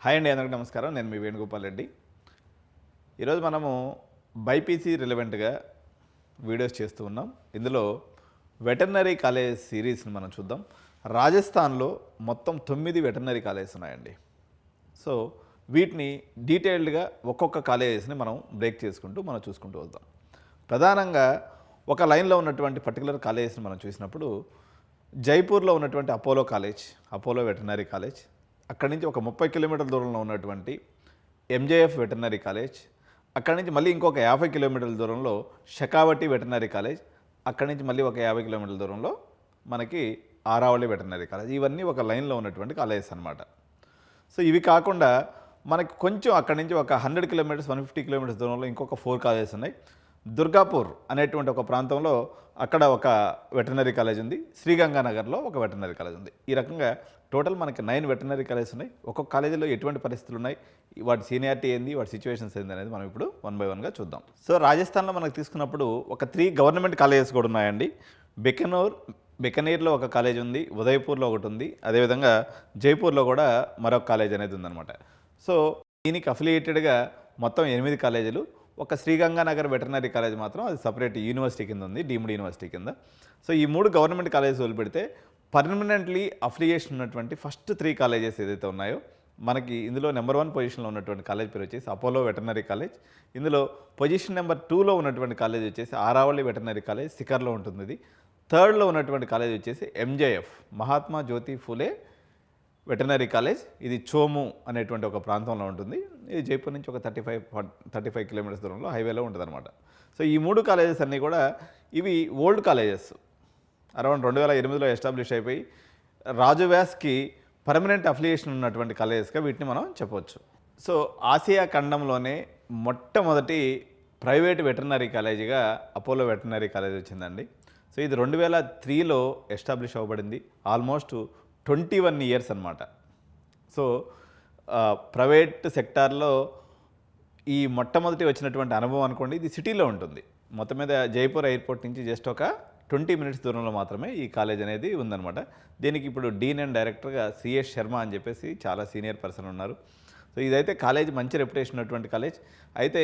Hi అండి, అందరికీ నమస్కారం. నేను మీ వేణుగోపాల్ రెడ్డి. ఈరోజు మనము బైపీసీ రిలవెంట్గా వీడియోస్ చేస్తూ ఉన్నాం. ఇందులో వెటర్నరీ కాలేజ్ సిరీస్ని మనం చూద్దాం. రాజస్థాన్లో మొత్తం 9 వెటర్నరీ కాలేజెస్ ఉన్నాయండి. సో వీటిని డీటెయిల్డ్గా ఒక్కొక్క కాలేజెస్ని మనం బ్రేక్ చేసుకుంటూ మనం చూసుకుంటూ వద్దాం. ప్రధానంగా ఒక లైన్లో ఉన్నటువంటి పర్టికులర్ కాలేజెస్ని మనం చూసినప్పుడు జైపూర్లో ఉన్నటువంటి Apollo college, Apollo veterinary college, అక్కడి నుంచి ఒక 30 కిలోమీటర్ల దూరంలో ఉన్నటువంటి ఎంజేఎఫ్ వెటర్నరీ కాలేజ్, అక్కడి నుంచి మళ్ళీ ఇంకొక 50 కిలోమీటర్ల దూరంలో షెకావటి వెటర్నరీ కాలేజ్, అక్కడి నుంచి మళ్ళీ ఒక 50 కిలోమీటర్ల దూరంలో మనకి ఆరావళి వెటర్నరీ కాలేజ్. ఇవన్నీ ఒక లైన్లో ఉన్నటువంటి కాలేజెస్ అనమాట. సో ఇవి కాకుండా మనకి కొంచెం అక్కడి నుంచి ఒక 100 కిలోమీటర్స్ 150 కిలోమీటర్స్ దూరంలో ఇంకొక 4 కాలేజెస్ ఉన్నాయి. దుర్గాపూర్ అనేటువంటి ఒక ప్రాంతంలో అక్కడ ఒక వెటర్నరీ కాలేజ్ ఉంది. శ్రీగంగానగర్లో ఒక వెటర్నరీ కాలేజ్ ఉంది. ఈ రకంగా టోటల్ మనకి 9 వెటర్నరీ కాలేజెస్ ఉన్నాయి. ఒక్కొక్క కాలేజీలో ఎటువంటి పరిస్థితులు ఉన్నాయి, వాటి సీనియారిటీ ఏంది, వాటి సిచ్యువేషన్స్ ఏంది అనేది మనం ఇప్పుడు 1 by 1గా చూద్దాం. సో రాజస్థాన్లో మనకు తీసుకున్నప్పుడు ఒక 3 గవర్నమెంట్ కాలేజెస్ కూడా ఉన్నాయండి. బికనీర్లో ఒక కాలేజ్ ఉంది, ఉదయపూర్లో ఒకటి ఉంది, అదేవిధంగా జైపూర్లో కూడా మరొక కాలేజ్ అనేది ఉందన్నమాట. సో దీనికి అఫిలియేటెడ్గా మొత్తం 8 కాలేజీలు. ఒక శ్రీగంగానగర్ వెటర్నరీ కాలేజ్ మాత్రం అది సపరేట్ యూనివర్సిటీ కింద ఉంది, డీమ్డ్ యూనివర్సిటీ కింద. సో ఈ 3 గవర్నమెంట్ కాలేజెస్ వదిలిపెడితే పర్మనెంట్లీ అఫిలియేషన్ ఉన్నటువంటి ఫస్ట్ 3 కాలేజెస్ ఏదైతే ఉన్నాయో మనకి ఇందులో నెంబర్ 1 పొజిషన్లో ఉన్నటువంటి కాలేజ్ పేరు వచ్చేసి అపోలో వెటర్నరీ కాలేజ్. ఇందులో పొజిషన్ నెంబర్ 2లో ఉన్నటువంటి కాలేజ్ వచ్చేసి ఆరావళి వెటర్నరీ కాలేజ్, సికర్లో ఉంటుంది. ఇది 3rd ఉన్నటువంటి కాలేజ్ వచ్చేసి ఎంజేఎఫ్ మహాత్మా జ్యోతి ఫూలే వెటర్నరీ కాలేజ్. ఇది చోము అనేటువంటి ఒక ప్రాంతంలో ఉంటుంది. ఇది జైపూర్ నుంచి ఒక 35 కిలోమీటర్స్ దూరంలో హైవేలో ఉంటుంది అనమాట. సో ఈ 3 కాలేజెస్ అన్నీ కూడా ఇవి ఓల్డ్ కాలేజెస్, అరౌండ్ 2008లో ఎస్టాబ్లిష్ అయిపోయి రాజువ్యాస్కి పర్మనెంట్ అఫిలియేషన్ ఉన్నటువంటి కాలేజెస్గా వీటిని మనం చెప్పవచ్చు. సో ఆసియా ఖండంలోనే మొట్టమొదటి ప్రైవేట్ వెటర్నరీ కాలేజీగా అపోలో వెటర్నరీ కాలేజ్ వచ్చిందండి. సో ఇది 2003లో ఎస్టాబ్లిష్ అవ్వబడింది. ఆల్మోస్ట్ 21 ఇయర్స్ అనమాట. సో ప్రైవేట్ సెక్టార్లో ఈ మొట్టమొదటి వచ్చినటువంటి అనుభవం అనుకోండి, ఇది సిటీలో ఉంటుంది. మొత్తం మీద జైపూర్ ఎయిర్పోర్ట్ నుంచి జస్ట్ ఒక 20 మినిట్స్ దూరంలో మాత్రమే ఈ కాలేజ్ అనేది ఉందన్నమాట. దీనికి ఇప్పుడు డీన్ అండ్ డైరెక్టర్గా సిఎస్ శర్మ అని చెప్పేసి చాలా సీనియర్ పర్సన్ ఉన్నారు. సో ఇదైతే కాలేజ్ మంచి రెప్యుటేషన్ ఉన్నటువంటి కాలేజ్. అయితే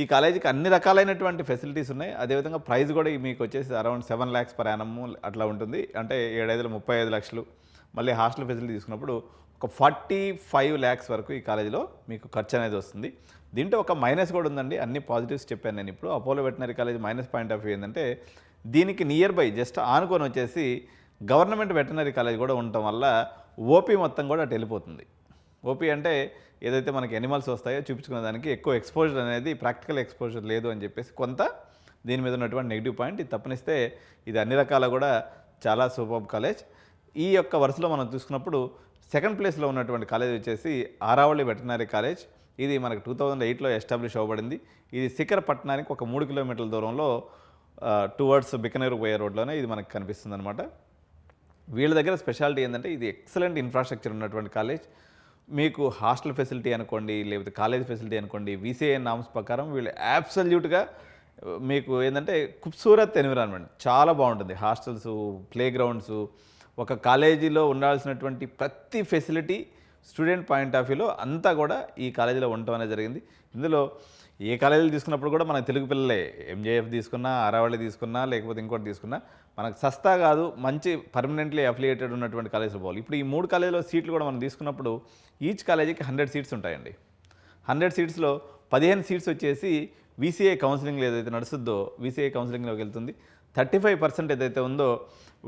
ఈ కాలేజీకి అన్ని రకాలైనటువంటి ఫెసిలిటీస్ ఉన్నాయి. అదేవిధంగా ప్రైస్ కూడా మీకు వచ్చేసి అరౌండ్ 7 lakhs per annum అట్లా ఉంటుంది. అంటే 7 35 లక్షలు. మళ్ళీ హాస్టల్ ఫెసిలిటీ తీసుకున్నప్పుడు ఒక 45 lakhs వరకు ఈ కాలేజీలో మీకు ఖర్చు అనేది వస్తుంది. దీంట్లో ఒక మైనస్ కూడా ఉందండి. అన్ని పాజిటివ్స్ చెప్పాను నేను ఇప్పుడు. Apollo veterinary college minus point of view ఏంటంటే దీనికి నియర్ బై జస్ట్ ఆనుకొని వచ్చేసి గవర్నమెంట్ వెటర్నరీ కాలేజ్ కూడా ఉండటం వల్ల ఓపీ మొత్తం కూడా అటు వెళ్ళిపోతుంది. ఓపీ అంటే ఏదైతే మనకి ఎనిమల్స్ వస్తాయో చూపించుకునే దానికి ఎక్కువ ఎక్స్పోజర్ అనేది, ప్రాక్టికల్ ఎక్స్పోజర్ లేదు అని చెప్పేసి కొంత దీని మీద ఉన్నటువంటి నెగిటివ్ పాయింట్. ఇది తప్పనిస్తే ఇది అన్ని రకాల కూడా చాలా సూపర్ కాలేజ్. ఈ యొక్క వరుసలో మనం చూసుకున్నప్పుడు సెకండ్ ప్లేస్లో ఉన్నటువంటి కాలేజ్ వచ్చేసి ఆరావళి వెటర్నరీ కాలేజ్. ఇది మనకు 2008లో ఎస్టాబ్లిష్ అవ్వబడింది. ఇది సికర్ పట్టణానికి ఒక 3 కిలోమీటర్ల దూరంలో టువర్డ్స్ బికనీర్ పోయే రోడ్లోనే ఇది మనకు కనిపిస్తుంది అనమాట. వీళ్ళ దగ్గర స్పెషాలిటీ ఏంటంటే ఇది ఎక్సలెంట్ ఇన్ఫ్రాస్ట్రక్చర్ ఉన్నటువంటి కాలేజ్. మీకు హాస్టల్ ఫెసిలిటీ అనుకోండి, లేకపోతే కాలేజ్ ఫెసిలిటీ అనుకోండి, విసిఐ నామ్స్ ప్రకారం వీళ్ళు అబ్సల్యూట్గా మీకు ఏంటంటే ఖూబ్సూరత్ ఎన్విరాన్మెంట్ చాలా బాగుంటుంది. హాస్టల్స్, ప్లే గ్రౌండ్స్, ఒక కాలేజీలో ఉండాల్సినటువంటి ప్రతి ఫెసిలిటీ స్టూడెంట్ పాయింట్ ఆఫ్ వ్యూలో అంతా కూడా ఈ కాలేజీలో ఉండటం అనేది జరిగింది. ఇందులో ఏ కాలేజీలు తీసుకున్నప్పుడు కూడా మనకు తెలుగు పిల్లలే, ఎంజేఎఫ్ తీసుకున్నా, ఆరావళి తీసుకున్నా, లేకపోతే ఇంకోటి తీసుకున్నా మనకు సస్తా కాదు, మంచి పర్మనెంట్లీ అఫిలియేటెడ్ ఉన్నటువంటి కాలేజీలు పోవాలి. ఇప్పుడు ఈ 3 కాలేజీలో సీట్లు కూడా మనం తీసుకున్నప్పుడు ఈచ్ కాలేజీకి 100 సీట్స్ ఉంటాయండి. 100 సీట్స్లో 15 సీట్స్ వచ్చేసి విసిఐ కౌన్సిలింగ్లో ఏదైతే నడుస్తుందో విసిఐ కౌన్సిలింగ్లోకి వెళ్తుంది. 35% ఏదైతే ఉందో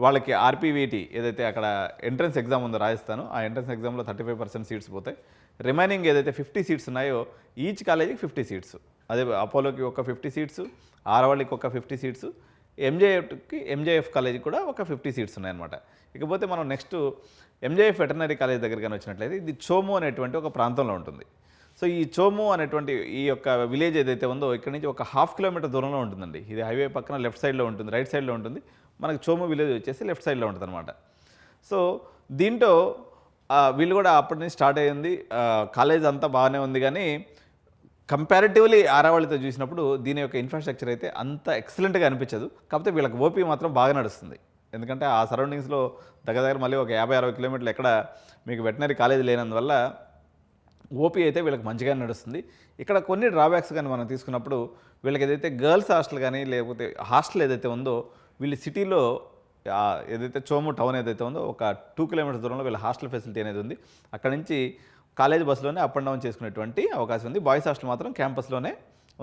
వాళ్ళకి ఆర్పీవీటీ ఏదైతే అక్కడ ఎంట్రన్స్ ఎగ్జామ్ ఉందో రాజస్థాను, ఆ ఎంట్రన్స్ ఎగ్జామ్లో 35% సీట్స్ పోతాయి. రిమైనింగ్ ఏదైతే 50 సీట్స్ ఉన్నాయో ఈచ్ కాలేజీకి 50 సీట్స్. అదే అపోలోకి ఒక 50 సీట్స్, ఆరవల్లికి ఒక 50 సీట్స్, ఎంజేఎఫ్ కాలేజీకి కూడా ఒక 50 సీట్స్ ఉన్నాయన్నమాట. ఇకపోతే మనం నెక్స్ట్ ఎంజేఎఫ్ వెటర్నరీ కాలేజ్ దగ్గర కానీ వచ్చినట్లయితే ఇది చోము అనేటువంటి ఒక ప్రాంతంలో ఉంటుంది. సో ఈ చోము అనేటువంటి ఈ యొక్క విలేజ్ ఏదైతే ఉందో ఇక్కడ నుంచి ఒక 1/2 కిలోమీటర్ దూరంలో ఉంటుందండి. ఇది హైవే పక్కన లెఫ్ట్ సైడ్లో ఉంటుంది, రైట్ సైడ్లో ఉంటుంది. మనకు చోము విలేజ్ వచ్చేసి లెఫ్ట్ సైడ్లో ఉంటుంది అనమాట. సో దీంట్లో వీళ్ళు కూడా అప్పటి నుంచి స్టార్ట్ అయ్యింది. కాలేజ్ అంతా బాగానే ఉంది, కానీ కంపారిటివ్లీ ఆరావళితో చూసినప్పుడు దీని యొక్క ఇన్ఫ్రాస్ట్రక్చర్ అయితే అంత ఎక్సలెంట్గా అనిపించదు. కాకపోతే వీళ్ళకి ఓపీ మాత్రం బాగా నడుస్తుంది. ఎందుకంటే ఆ సరౌండింగ్స్లో దగ్గర మళ్ళీ ఒక 50-60 కిలోమీటర్లు ఎక్కడ మీకు వెటర్నరీ కాలేజ్ లేనందువల్ల ఓపీ అయితే వీళ్ళకి మంచిగా నడుస్తుంది. ఇక్కడ కొన్ని డ్రాబ్యాక్స్ కానీ మనం తీసుకున్నప్పుడు వీళ్ళకి ఏదైతే గర్ల్స్ హాస్టల్ కానీ లేకపోతే హాస్టల్ ఏదైతే ఉందో వీళ్ళు సిటీలో ఏదైతే చోము టౌన్ ఏదైతే ఉందో ఒక 2 కిలోమీటర్స్ దూరంలో వీళ్ళ హాస్టల్ ఫెసిలిటీ అనేది ఉంది. అక్కడ నుంచి కాలేజ్ బస్సులోనే అప్ అండ్ డౌన్ చేసుకునేటువంటి అవకాశం ఉంది. బాయ్స్ హాస్టల్ మాత్రం క్యాంపస్లోనే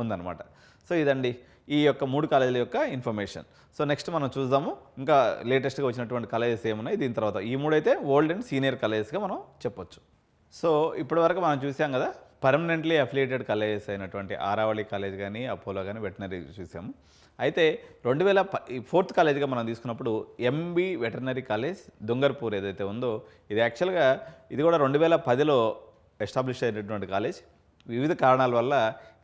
ఉందన్నమాట. సో ఇదండి ఈ యొక్క 3 కాలేజీల యొక్క ఇన్ఫర్మేషన్. సో నెక్స్ట్ మనం చూద్దాము ఇంకా లేటెస్ట్గా వచ్చినటువంటి కాలేజెస్ ఏమున్నాయి. దీని తర్వాత ఈ 3 అయితే ఓల్డ్ అండ్ సీనియర్ కాలేజెస్గా మనం చెప్పొచ్చు. సో ఇప్పటివరకు మనం చూసాం కదా పర్మనెంట్లీ అఫిలియేటెడ్ కాలేజెస్ అయినటువంటి ఆరావళి కాలేజ్ కానీ అపోలో కానీ వెటనరీ చూసాము. అయితే 4th కాలేజ్గా మనం తీసుకున్నప్పుడు ఎంబీ వెటర్నరీ కాలేజ్ దుంగర్పూర్ ఏదైతే ఉందో ఇది యాక్చువల్గా ఇది కూడా 2010లో ఎస్టాబ్లిష్ అయినటువంటి కాలేజ్. వివిధ కారణాల వల్ల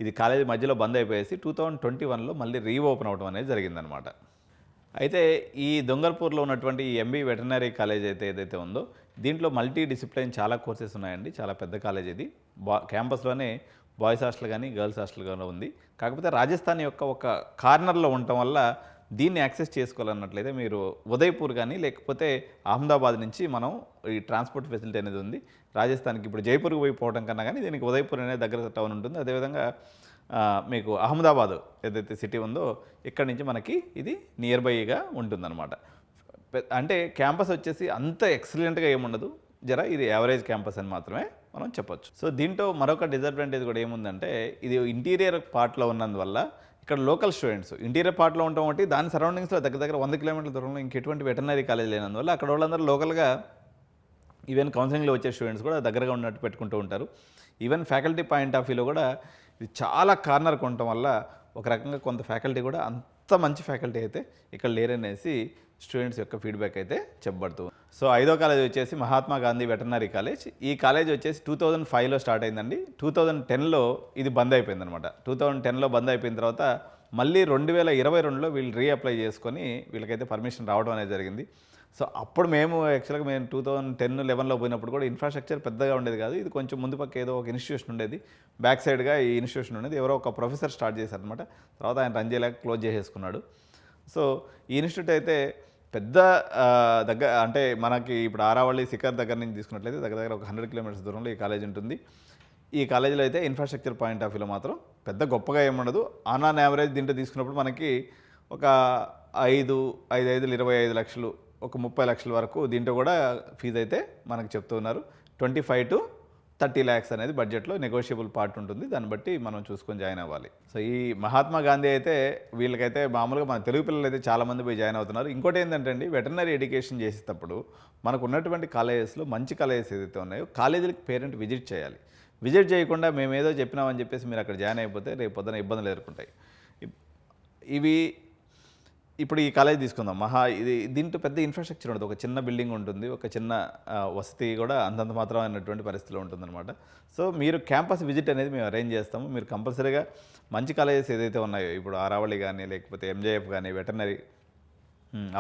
ఇది కాలేజీ మధ్యలో బంద్ అయిపోయేసి 2021లో మళ్ళీ రీఓపెన్ అవడం అనేది జరిగిందనమాట. అయితే ఈ దొంగల్పూర్లో ఉన్నటువంటి ఈ ఎంబీ వెటర్నరీ కాలేజ్ ఏదైతే ఉందో దీంట్లో మల్టీ డిసిప్లైన్ చాలా కోర్సెస్ ఉన్నాయండి. చాలా పెద్ద కాలేజ్ ఇది. క్యాంపస్లోనే బాయ్స్ హాస్టల్ కానీ గర్ల్స్ హాస్టల్ కానీ ఉంది. కాకపోతే రాజస్థాన్ యొక్క ఒక కార్నర్లో ఉండటం వల్ల దీన్ని యాక్సెస్ చేసుకోవాలన్నట్లయితే మీరు ఉదయ్పూర్ కానీ లేకపోతే అహ్మదాబాద్ నుంచి మనం ఈ ట్రాన్స్పోర్ట్ ఫెసిలిటీ అనేది ఉంది. రాజస్థాన్కి ఇప్పుడు జైపూర్కి పోవడం కన్నా కానీ దీనికి ఉదయ్పూర్ అనేది దగ్గర టౌన్ ఉంటుంది. అదేవిధంగా మీకు అహ్మదాబాద్ ఏదైతే సిటీ ఉందో ఇక్కడి నుంచి మనకి ఇది నియర్ బైగా ఉంటుందన్నమాట. అంటే క్యాంపస్ వచ్చేసి అంత ఎక్సలెంట్గా ఏముండదు, ఇది యావరేజ్ క్యాంపస్ అని మాత్రమే మనం చెప్పొచ్చు. సో దీంట్లో మరొక డిసడ్వాంటేజ్ కూడా ఏముందంటే ఇది ఇంటీరియర్ పార్ట్లో ఉన్నందువల్ల ఇక్కడ లోకల్ స్టూడెంట్స్ ఇంటీరియర్ పార్ట్లో ఉండటం ఒకటి, దాని సరౌండింగ్స్లో దగ్గర 100 కిలోమీటర్ల దూరంలో ఇంకెటువంటి వెటర్నరీ కాలేజ్ లేనందువల్ల అక్కడ వాళ్ళందరూ లోకల్గా ఈవెన్ కౌన్సిలింగ్లో వచ్చే స్టూడెంట్స్ కూడా దగ్గరగా ఉన్నట్టు పెట్టుకుంటూ ఉంటారు. ఈవెన్ ఫ్యాకల్టీ పాయింట్ ఆఫ్ వ్యూలో కూడా ఇది చాలా కార్నర్కి ఉండటం వల్ల ఒక రకంగా కొంత ఫ్యాకల్టీ కూడా అంత మంచి ఫ్యాకల్టీ అయితే ఇక్కడ లేరనేసి స్టూడెంట్స్ యొక్క ఫీడ్బ్యాక్ అయితే చెప్పబడుతుంది. సో 5వ కాలేజ్ వచ్చేసి మహాత్మా గాంధీ వెటర్నరీ కాలేజ్. ఈ కాలేజ్ వచ్చేసి 2005లో స్టార్ట్ అయిందండి. 2010లో ఇది బంద్ అయిపోయింది అనమాట. 2010లో బంద్ అయిపోయిన తర్వాత మళ్ళీ 2022లో వీళ్ళు రీఅప్లై చేసుకొని వీళ్ళకైతే పర్మిషన్ రావడం అనేది జరిగింది. సో అప్పుడు మేము 2010-11లో పోయినప్పుడు కూడా ఇన్ఫ్రాస్ట్రక్చర్ పెద్దగా ఉండేది కాదు. ఇది కొంచెం ముందు పక్క ఏదో ఒక ఇన్స్టిట్యూషన్ ఉండేది, బ్యాక్ సైడ్గా ఈ ఇన్స్టిట్యూషన్ ఉండేది. ఎవరో ఒక ప్రొఫెసర్ స్టార్ట్ చేశారనమాట. తర్వాత ఆయన రన్ చేయలేక క్లోజ్ చేసేసుకున్నాడు. సో ఈ ఇన్స్టిట్యూట్ అయితే పెద్ద అంటే మనకి ఇప్పుడు ఆరావళి శిఖర్ దగ్గర నుంచి తీసుకున్నట్లయితే దగ్గర ఒక 100 కిలోమీటర్స్ దూరంలో ఈ కాలేజ్ ఉంటుంది. ఈ కాలేజీలో అయితే ఇన్ఫ్రాస్ట్రక్చర్ పాయింట్ ఆఫ్ వ్యూలో మాత్రం పెద్ద గొప్పగా ఏముండదు. ఆన్ యావరేజ్ దీంట్లో తీసుకున్నప్పుడు మనకి ఒక 25 లక్షలు ఒక 30 లక్షల వరకు దీంట్లో కూడా ఫీజు అయితే మనకు చెప్తూ ఉన్నారు. 25 to 30 lakhs అనేది బడ్జెట్లో నెగోషియబుల్ పార్ట్ ఉంటుంది. దాన్ని బట్టి మనం చూసుకొని జాయిన్ అవ్వాలి. సో ఈ మహాత్మా గాంధీ అయితే వీళ్ళకైతే మామూలుగా మన తెలుగు పిల్లలు అయితే చాలామంది పోయి జాయిన్ అవుతున్నారు. ఇంకోటి ఏంటంటే అండి వెటర్నరీ ఎడ్యుకేషన్ చేసేటప్పుడు మనకు ఉన్నటువంటి కాలేజెస్లో మంచి కాలేజెస్ ఏదైతే ఉన్నాయో కాలేజీలకు పేరెంట్ విజిట్ చేయాలి. విజిట్ చేయకుండా మేము ఏదో చెప్పినామని చెప్పేసి మీరు అక్కడ జాయిన్ అయిపోతే రేపు పొద్దున ఇబ్బందులు ఎదుర్కొంటాయి. ఇవి ఇప్పుడు ఈ కాలేజ్ తీసుకుందాం. ఇది దీంట్లో పెద్ద ఇన్ఫ్రాస్ట్రక్చర్ ఉండదు. ఒక చిన్న బిల్డింగ్ ఉంటుంది, ఒక చిన్న వసతి కూడా అంతంత మాత్రమైనటువంటి పరిస్థితిలో ఉంటుందన్నమాట. సో మీరు క్యాంపస్ విజిట్ అనేది మేము అరేంజ్ చేస్తాము. మీరు కంపల్సరీగా మంచి కాలేజెస్ ఏదైతే ఉన్నాయో ఇప్పుడు ఆరావళి కానీ లేకపోతే ఎంజేఎఫ్ కానీ వెటర్నరీ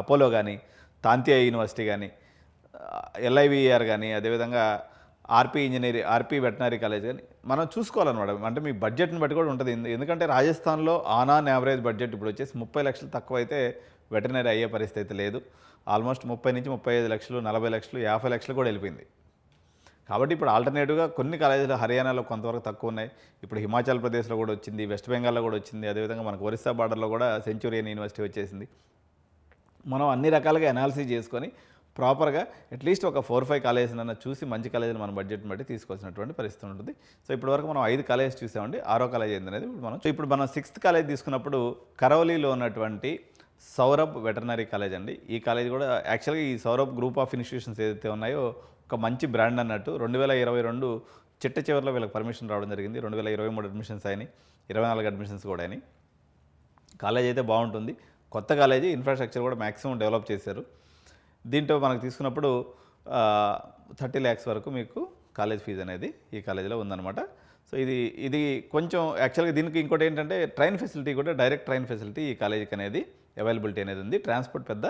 అపోలో కానీ తాంతియా యూనివర్సిటీ కానీ ఎల్ఐవిఆర్ కానీ అదేవిధంగా ఆర్పీ వెటనరీ కాలేజ్ కానీ మనం చూసుకోవాలన్నమాట. అంటే మీ బడ్జెట్ని బట్టి కూడా ఉంటుంది. ఎందుకంటే రాజస్థాన్లో ఆన్ యావరేజ్ బడ్జెట్ ఇప్పుడు వచ్చేసి 30 లక్షలు తక్కువ అయితే వెటనరీ అయ్యే పరిస్థితి అయితే లేదు. ఆల్మోస్ట్ 30 నుంచి 35 లక్షలు 40 లక్షలు 50 లక్షలు కూడా వెళ్ళిపోయింది. కాబట్టి ఇప్పుడు ఆల్టర్నేటివ్గా కొన్ని కాలేజీలు హర్యానాలో కొంతవరకు తక్కువ ఉన్నాయి. ఇప్పుడు హిమాచల్ ప్రదేశ్లో కూడా వచ్చింది, వెస్ట్ బెంగాల్లో కూడా వచ్చింది, అదేవిధంగా మనకు ఒరిస్సా బార్డర్లో కూడా సెంచురియన్ యూనివర్సిటీ వచ్చేసింది. మనం అన్ని రకాలుగా అనాలిసిస్ చేసుకొని ప్రాపర్గా అట్లీస్ట్ ఒక 4-5 కాలేజెస్ అన్న చూసి మంచి కాలేజీలు మన బడ్జెట్ని బట్టి తీసుకోవాల్సినటువంటి పరిస్థితి ఉంటుంది. సో ఇప్పటివరకు మనం 5 కాలేజెస్ చూసామండి. 6వ కాలేజ్ ఏందనేది ఇప్పుడు మనం 6th కాలేజ్ తీసుకున్నప్పుడు కరౌలీలో ఉన్నటువంటి సౌరభ్ వెటర్నరీ కాలేజ్ అండి. ఈ కాలేజ్ కూడా యాక్చువల్గా ఈ సౌరభ్ గ్రూప్ ఆఫ్ ఇన్స్టిట్యూషన్స్ ఏదైతే ఉన్నాయో ఒక మంచి బ్రాండ్ అన్నట్టు 2022 చిట్ట చివరిలో వీళ్ళకి పర్మిషన్ రావడం జరిగింది. 2023 అడ్మిషన్స్ అయినాయి, 24 అడ్మిషన్స్ కూడా అయినాయి. కాలేజ్ అయితే బాగుంటుంది. కొత్త కాలేజీ, ఇన్ఫ్రాస్ట్రక్చర్ కూడా మ్యాక్సిమం డెవలప్ చేశారు. దీంట్లో మనకు తీసుకున్నప్పుడు 30 lakhs వరకు మీకు కాలేజ్ ఫీజు అనేది ఈ కాలేజీలో ఉందన్నమాట. సో ఇది కొంచెం యాక్చువల్గా దీనికి ఇంకోటి ఏంటంటే ట్రైన్ ఫెసిలిటీ కూడా డైరెక్ట్ ట్రైన్ ఫెసిలిటీ ఈ కాలేజీకి అనేది అవైలబిలిటీ అనేది ఉంది. ట్రాన్స్పోర్ట్ పెద్ద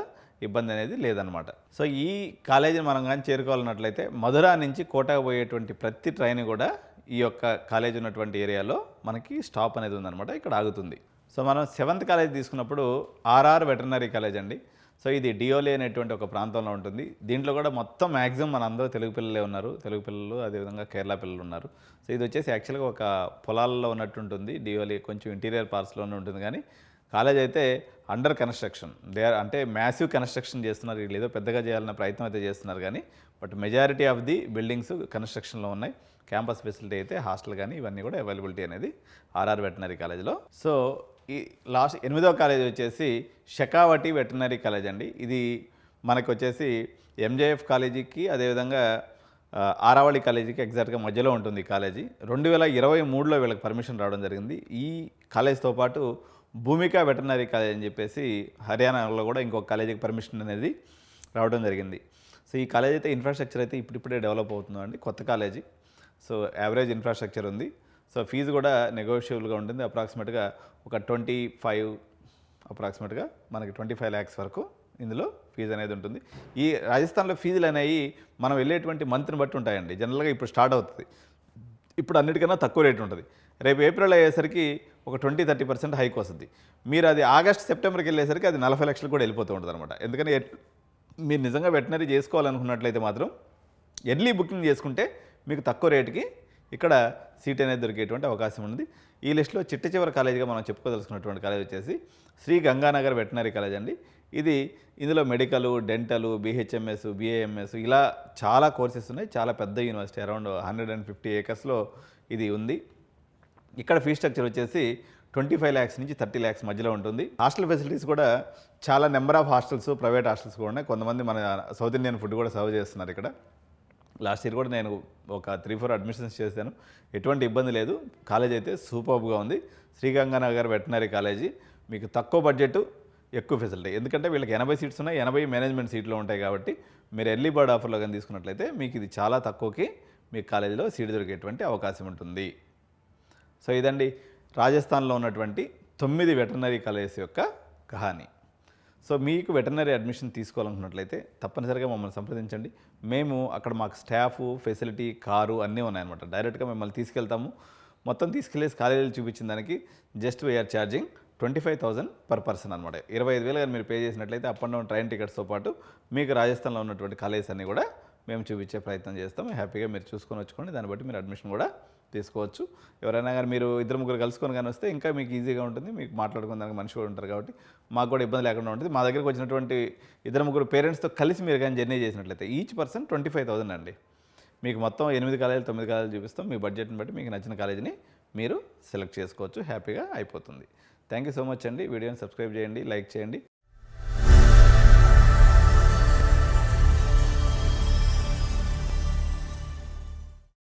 ఇబ్బంది అనేది లేదనమాట. సో ఈ కాలేజీని మనం కానీ చేరుకోవాలన్నట్లయితే మధురా నుంచి కోటా పోయేటువంటి ప్రతి ట్రైన్ కూడా ఈ యొక్క కాలేజ్ ఉన్నటువంటి ఏరియాలో మనకి స్టాప్ అనేది ఉందన్నమాట, ఇక్కడ ఆగుతుంది. సో మనం 7th కాలేజ్ తీసుకున్నప్పుడు ఆర్ఆర్ వెటర్నరీ కాలేజ్ అండి. సో ఇది డియోలే అనేటువంటి ఒక ప్రాంతంలో ఉంటుంది. దీంట్లో కూడా మొత్తం మ్యాక్సిమం మనందరూ తెలుగు పిల్లలే ఉన్నారు. తెలుగు పిల్లలు అదేవిధంగా కేరళ పిల్లలు ఉన్నారు. సో ఇది వచ్చేసి యాక్చువల్గా ఒక పొలాల్లో ఉన్నట్టు ఉంటుంది. డియోలే కొంచెం ఇంటీరియర్ పార్ట్స్లోనే ఉంటుంది కానీ కాలేజ్ అయితే అండర్ కన్స్ట్రక్షన్. అంటే మ్యాసివ్ కన్స్ట్రక్షన్ చేస్తున్నారు. వీళ్ళు ఏదో పెద్దగా చేయాలన్న ప్రయత్నం అయితే చేస్తున్నారు కానీ but majority of the buildings కన్స్ట్రక్షన్లో ఉన్నాయి. క్యాంపస్ ఫెసిలిటీ అయితే హాస్టల్ కానీ ఇవన్నీ కూడా అవైలబిలిటీ అనేది ఆర్ఆర్ వెటర్నరీ కాలేజ్లో. సో ఈ లాస్ట్ 8వ కాలేజ్ వచ్చేసి షెకావటి వెటర్నరీ కాలేజ్ అండి. ఇది మనకు వచ్చేసి ఎంజేఎఫ్ కాలేజీకి అదేవిధంగా ఆరావళి కాలేజీకి ఎగ్జాక్ట్గా మధ్యలో ఉంటుంది ఈ కాలేజీ. 2023లో వీళ్ళకి పర్మిషన్ రావడం జరిగింది. ఈ కాలేజ్తో పాటు భూమిక వెటర్నరీ కాలేజ్ అని చెప్పేసి హర్యానాలో కూడా ఇంకొక కాలేజీకి పర్మిషన్ అనేది రావడం జరిగింది. సో ఈ కాలేజ్ అయితే ఇన్ఫ్రాస్ట్రక్చర్ అయితే ఇప్పుడిప్పుడే డెవలప్ అవుతుందండి. కొత్త కాలేజీ. సో యావరేజ్ ఇన్ఫ్రాస్ట్రక్చర్ ఉంది. సో ఫీజు కూడా నెగోషియబుల్గా ఉంటుంది. అప్రాక్సిమేట్గా ఒక 25 అప్రాక్సిమేట్గా మనకి 25 lakhs వరకు ఇందులో ఫీజు అనేది ఉంటుంది. ఈ రాజస్థాన్లో ఫీజులు అనేవి మనం వెళ్ళేటువంటి మంత్ని బట్టి ఉంటాయండి. జనరల్గా ఇప్పుడు స్టార్ట్ అవుతుంది. ఇప్పుడు అన్నిటికన్నా తక్కువ రేటు ఉంటుంది. రేపు ఏప్రిల్ అయ్యేసరికి ఒక 20-30% హైక్ వస్తుంది. మీరు అది ఆగస్ట్ సెప్టెంబర్కి వెళ్ళేసరికి అది 40 లక్షలు కూడా వెళ్ళిపోతూ ఉంటుంది అనమాట. ఎందుకంటే మీరు నిజంగా వెటనరీ చేసుకోవాలనుకున్నట్లయితే మాత్రం ఎర్లీ బుకింగ్ చేసుకుంటే మీకు తక్కువ రేటుకి ఇక్కడ సీట్ అనేది దొరికేటువంటి అవకాశం ఉంది. ఈ లిస్టులో చిట్ట చివరి కాలేజీగా మనం చెప్పుకోదలుచుకున్నటువంటి కాలేజ్ వచ్చేసి శ్రీ గంగానగర్ వెటనరీ కాలేజ్ అండి. ఇందులో మెడికల్, డెంటల్, BHMS, BAMS ఇలా చాలా కోర్సెస్ ఉన్నాయి. చాలా పెద్ద యూనివర్సిటీ, అరౌండ్ 150 acresలో ఇది ఉంది. ఇక్కడ ఫీ స్ట్రక్చర్ వచ్చేసి 25 lakhs నుంచి 30 lakhs మధ్యలో ఉంటుంది. హాస్టల్ ఫెసిలిటీస్ కూడా చాలా number of hostels, private hostels కూడా ఉన్నాయి. కొంతమంది మన సౌత్ ఇండియన్ ఫుడ్ కూడా సర్వ్ చేస్తున్నారు ఇక్కడ. లాస్ట్ ఇయర్ కూడా నేను ఒక 3-4 అడ్మిషన్స్ చేశాను. ఎటువంటి ఇబ్బంది లేదు. కాలేజ్ అయితే సూపర్గా ఉంది. శ్రీగంగానగర్ వెటనరీ కాలేజీ మీకు తక్కువ బడ్జెట్, ఎక్కువ ఫెసిలిటీ. ఎందుకంటే వీళ్ళకి 80 సీట్స్ ఉన్నాయి. 80 మేనేజ్మెంట్ సీట్లు ఉంటాయి కాబట్టి మీరు ఎర్లీ బర్డ్ ఆఫర్లో కానీ తీసుకున్నట్లయితే మీకు ఇది చాలా తక్కువకి మీకు కాలేజీలో సీట్ దొరికేటువంటి అవకాశం ఉంటుంది. సో ఇదండి రాజస్థాన్లో ఉన్నటువంటి 9 వెటర్నరీ కాలేజెస్ యొక్క కహానీ. సో మీకు వెటర్నరీ అడ్మిషన్ తీసుకోవాలనుకున్నట్లయితే తప్పనిసరిగా మమ్మల్ని సంప్రదించండి. మేము అక్కడ మాకు స్టాఫ్, ఫెసిలిటీ, కారు అన్నీ ఉన్నాయన్నమాట. డైరెక్ట్గా మిమ్మల్ని తీసుకెళ్తాము. మొత్తం తీసుకెళ్ళేసి కాలేజీలు చూపించిన దానికి just we are charging 25,000 per person అనమాట. 25,000 కానీ మీరు పే చేసినట్లయితే అప్ అండ్ డౌన్ ట్రైన్ టికెట్స్తో పాటు మీకు రాజస్థాన్లో ఉన్నటువంటి కాలేజెస్ అన్నీ కూడా మేము చూపించే ప్రయత్నం చేస్తాం. హ్యాపీగా మీరు చూసుకొని వచ్చుకోండి. దాన్ని బట్టి మీరు అడ్మిషన్ కూడా తీసుకోవచ్చు. ఎవరైనా కానీ మీరు 2-3 కలుసుకొని కానీ వస్తే ఇంకా మీకు ఈజీగా ఉంటుంది. మీకు మాట్లాడుకునే దానికి మనిషి కూడా ఉంటారు కాబట్టి మాకు కూడా ఇబ్బంది లేకుండా ఉంటుంది. మా దగ్గరికి వచ్చినటువంటి 2-3 పేరెంట్స్తో కలిసి మీరు కానీ జర్నీ చేసినట్లయితే ఈచ్ పర్సన్ 25,000 అండి. మీకు మొత్తం 8 కాలేజీలు 9 కాలేజీలు చూపిస్తాం. మీ బడ్జెట్ని బట్టి మీకు నచ్చిన కాలేజీని మీరు సెలెక్ట్ చేసుకోవచ్చు. హ్యాపీగా అయిపోతుంది. థ్యాంక్ యూ సో మచ్ అండి. వీడియోని సబ్స్క్రైబ్ చేయండి, లైక్ చేయండి.